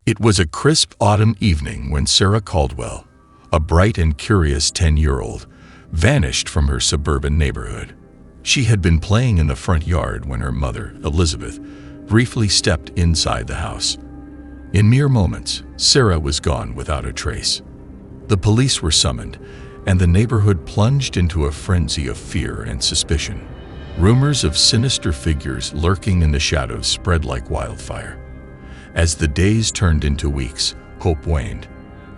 It was a crisp autumn evening when Sarah Caldwell, a bright and curious 10-year-old, vanished from her suburban neighborhood. She had been playing in the front yard when her mother, Elizabeth, briefly stepped inside the house. In mere moments, Sarah was gone without a trace. The police were summoned, and the neighborhood plunged into a frenzy of fear and suspicion. Rumors of sinister figures lurking in the shadows spread like wildfire. As the days turned into weeks, hope waned,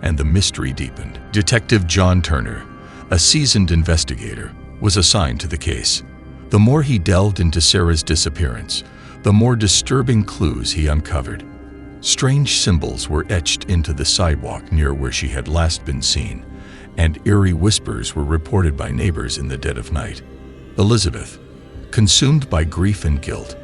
and the mystery deepened. Detective John Turner, a seasoned investigator, was assigned to the case. The more he delved into Sarah's disappearance, the more disturbing clues he uncovered. Strange symbols were etched into the sidewalk near where she had last been seen, and eerie whispers were reported by neighbors in the dead of night. Elizabeth, consumed by grief and guilt,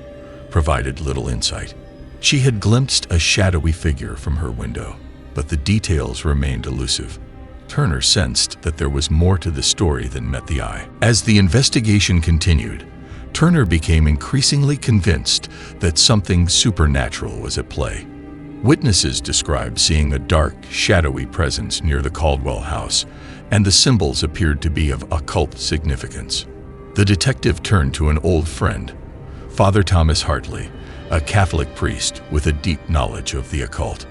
provided little insight. She had glimpsed a shadowy figure from her window, but the details remained elusive. Turner sensed that there was more to the story than met the eye. As the investigation continued, Turner became increasingly convinced that something supernatural was at play. Witnesses described seeing a dark, shadowy presence near the Caldwell house, and the symbols appeared to be of occult significance. The detective turned to an old friend, Father Thomas Hartley, a Catholic priest with a deep knowledge of the occult.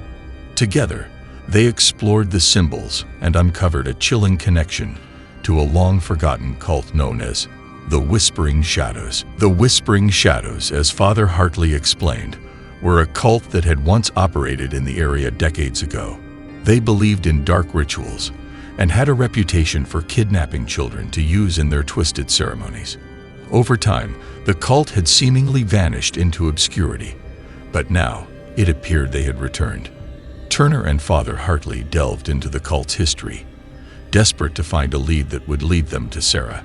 Together, they explored the symbols and uncovered a chilling connection to a long-forgotten cult known as the Whispering Shadows. The Whispering Shadows, as Father Hartley explained, were a cult that had once operated in the area decades ago. They believed in dark rituals and had a reputation for kidnapping children to use in their twisted ceremonies. Over time, the cult had seemingly vanished into obscurity, but now it appeared they had returned. Turner and Father Hartley delved into the cult's history, desperate to find a lead that would lead them to Sarah.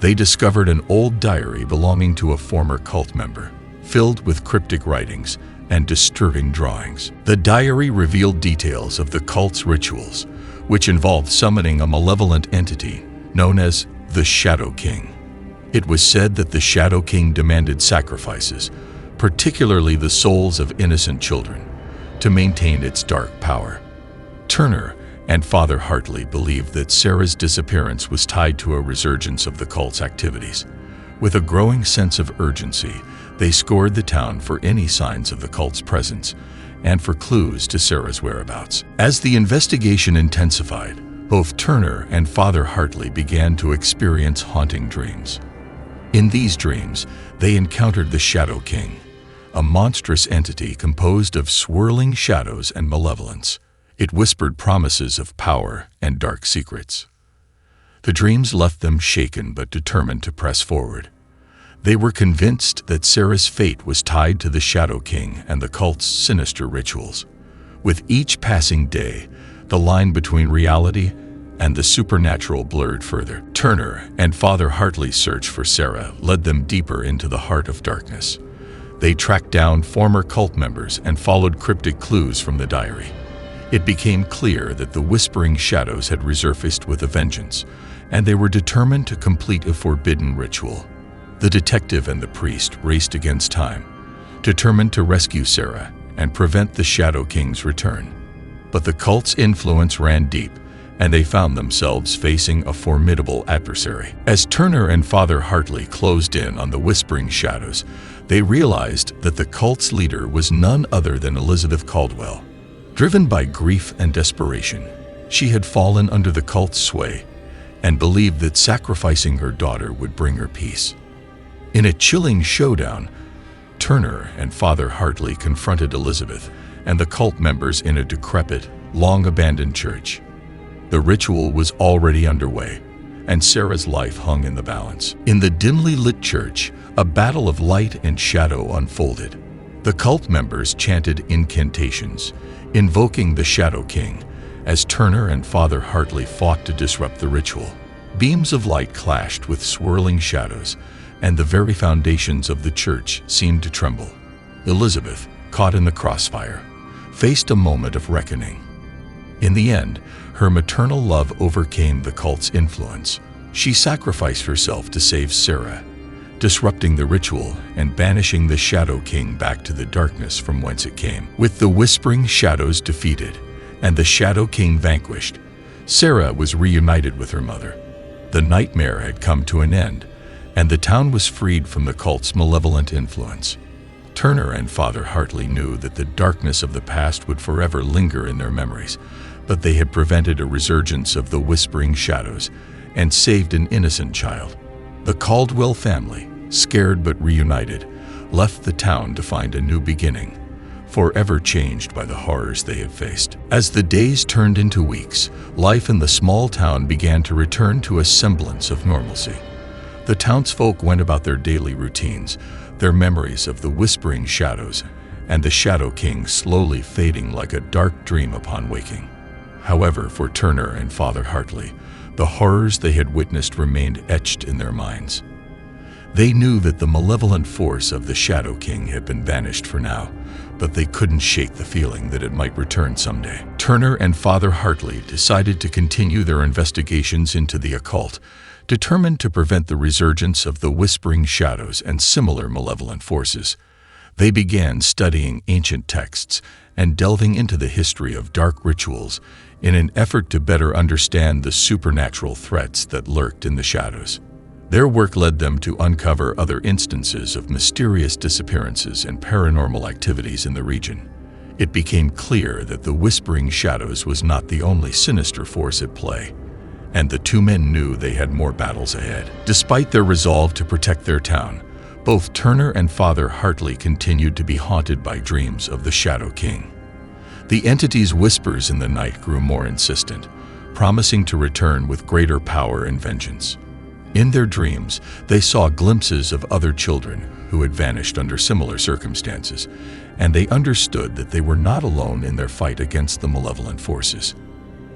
They discovered an old diary belonging to a former cult member, filled with cryptic writings and disturbing drawings. The diary revealed details of the cult's rituals, which involved summoning a malevolent entity known as the Shadow King. It was said that the Shadow King demanded sacrifices, particularly the souls of innocent children, to maintain its dark power. Turner and Father Hartley believed that Sarah's disappearance was tied to a resurgence of the cult's activities. With a growing sense of urgency, they scoured the town for any signs of the cult's presence and for clues to Sarah's whereabouts. As the investigation intensified, both Turner and Father Hartley began to experience haunting dreams. In these dreams, they encountered the Shadow King, a monstrous entity composed of swirling shadows and malevolence. It whispered promises of power and dark secrets. The dreams left them shaken but determined to press forward. They were convinced that Sarah's fate was tied to the Shadow King and the cult's sinister rituals. With each passing day, the line between reality and the supernatural blurred further. Turner and Father Hartley's search for Sarah led them deeper into the heart of darkness. They tracked down former cult members and followed cryptic clues from the diary. It became clear that the Whispering Shadows had resurfaced with a vengeance, and they were determined to complete a forbidden ritual. The detective and the priest raced against time, determined to rescue Sarah and prevent the Shadow King's return. But the cult's influence ran deep, and they found themselves facing a formidable adversary. As Turner and Father Hartley closed in on the Whispering Shadows, they realized that the cult's leader was none other than Elizabeth Caldwell. Driven by grief and desperation, she had fallen under the cult's sway and believed that sacrificing her daughter would bring her peace. In a chilling showdown, Turner and Father Hartley confronted Elizabeth and the cult members in a decrepit, long-abandoned church. The ritual was already underway, and Sarah's life hung in the balance. In the dimly lit church, a battle of light and shadow unfolded. The cult members chanted incantations, invoking the Shadow King, as Turner and Father Hartley fought to disrupt the ritual. Beams of light clashed with swirling shadows, and the very foundations of the church seemed to tremble. Elizabeth, caught in the crossfire, faced a moment of reckoning. In the end, her maternal love overcame the cult's influence. She sacrificed herself to save Sarah, disrupting the ritual and banishing the Shadow King back to the darkness from whence it came. With the Whispering Shadows defeated and the Shadow King vanquished, Sarah was reunited with her mother. The nightmare had come to an end, and the town was freed from the cult's malevolent influence. Turner and Father Hartley knew that the darkness of the past would forever linger in their memories, but they had prevented a resurgence of the Whispering Shadows and saved an innocent child. The Caldwell family, scared but reunited, left the town to find a new beginning, forever changed by the horrors they had faced. As the days turned into weeks, life in the small town began to return to a semblance of normalcy. The townsfolk went about their daily routines, their memories of the Whispering Shadows and the Shadow King slowly fading like a dark dream upon waking. However, for Turner and Father Hartley, the horrors they had witnessed remained etched in their minds. They knew that the malevolent force of the Shadow King had been banished for now, but they couldn't shake the feeling that it might return someday. Turner and Father Hartley decided to continue their investigations into the occult, determined to prevent the resurgence of the Whispering Shadows and similar malevolent forces. They began studying ancient texts and delving into the history of dark rituals in an effort to better understand the supernatural threats that lurked in the shadows. Their work led them to uncover other instances of mysterious disappearances and paranormal activities in the region. It became clear that the Whispering Shadows was not the only sinister force at play, and the two men knew they had more battles ahead. Despite their resolve to protect their town, both Turner and Father Hartley continued to be haunted by dreams of the Shadow King. The entity's whispers in the night grew more insistent, promising to return with greater power and vengeance. In their dreams, they saw glimpses of other children who had vanished under similar circumstances, and they understood that they were not alone in their fight against the malevolent forces.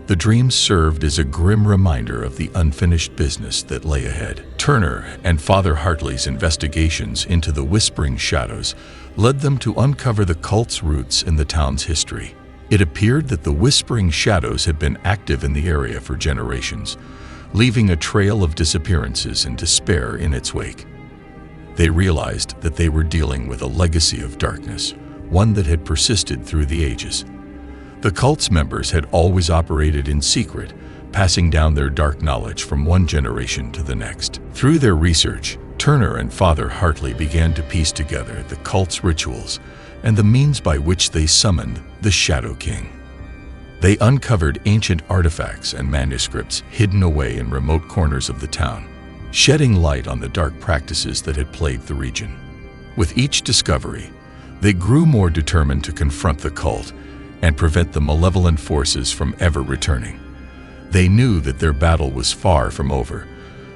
The dreams served as a grim reminder of the unfinished business that lay ahead. Turner and Father Hartley's investigations into the Whispering Shadows led them to uncover the cult's roots in the town's history. It appeared that the Whispering Shadows had been active in the area for generations, leaving a trail of disappearances and despair in its wake. They realized that they were dealing with a legacy of darkness, one that had persisted through the ages. The cult's members had always operated in secret, passing down their dark knowledge from one generation to the next. Through their research, Turner and Father Hartley began to piece together the cult's rituals and the means by which they summoned the Shadow King. They uncovered ancient artifacts and manuscripts hidden away in remote corners of the town, shedding light on the dark practices that had plagued the region. With each discovery, they grew more determined to confront the cult and prevent the malevolent forces from ever returning. They knew that their battle was far from over,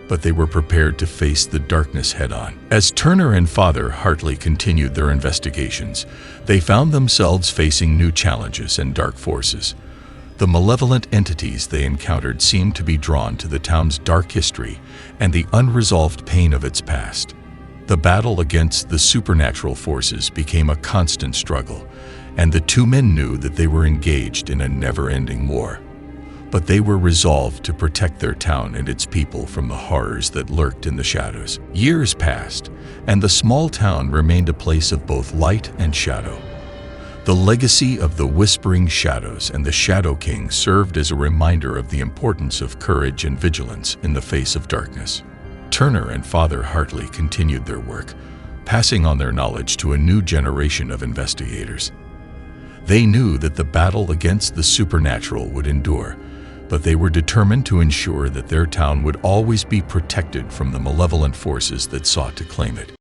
but they were prepared to face the darkness head-on. As Turner and Father Hartley continued their investigations, they found themselves facing new challenges and dark forces. The malevolent entities they encountered seemed to be drawn to the town's dark history and the unresolved pain of its past. The battle against the supernatural forces became a constant struggle, and the two men knew that they were engaged in a never-ending war. But they were resolved to protect their town and its people from the horrors that lurked in the shadows. Years passed, and the small town remained a place of both light and shadow. The legacy of the Whispering Shadows and the Shadow King served as a reminder of the importance of courage and vigilance in the face of darkness. Turner and Father Hartley continued their work, passing on their knowledge to a new generation of investigators. They knew that the battle against the supernatural would endure, but they were determined to ensure that their town would always be protected from the malevolent forces that sought to claim it.